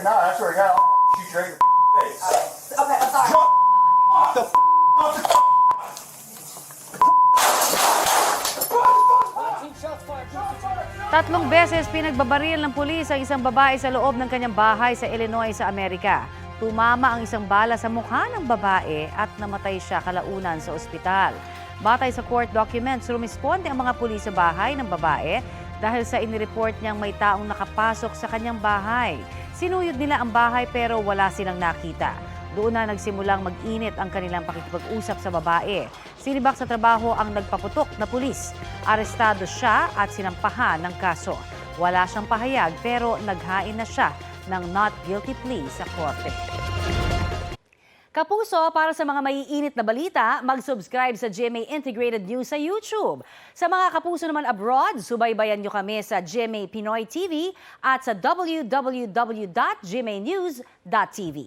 fucking not. I swear to God, I'll shoot you right in the face. Okay, I'm sorry. The off the Tatlong beses pinagbabaril ng pulis ang isang babae sa loob ng kanyang bahay sa Illinois sa Amerika. Tumama ang isang bala sa mukha ng babae at namatay siya kalaunan sa ospital. Batay sa court documents, rumisponde ang mga pulis sa bahay ng babae dahil sa inireport niyang may taong nakapasok sa kanyang bahay. Sinuyod nila ang bahay pero wala silang nakita. Doon na nagsimulang mag-init ang kanilang pakikipag-usap sa babae. Sinibak sa trabaho ang nagpaputok na pulis. Arestado siya at sinampahan ng kaso. Wala siyang pahayag pero naghain na siya ng not guilty plea sa korte. Kapuso, para sa mga maiinit na balita, mag-subscribe sa GMA Integrated News sa YouTube. Sa mga kapuso naman abroad, subaybayan nyo kami sa GMA Pinoy TV at sa www.gmanews.tv.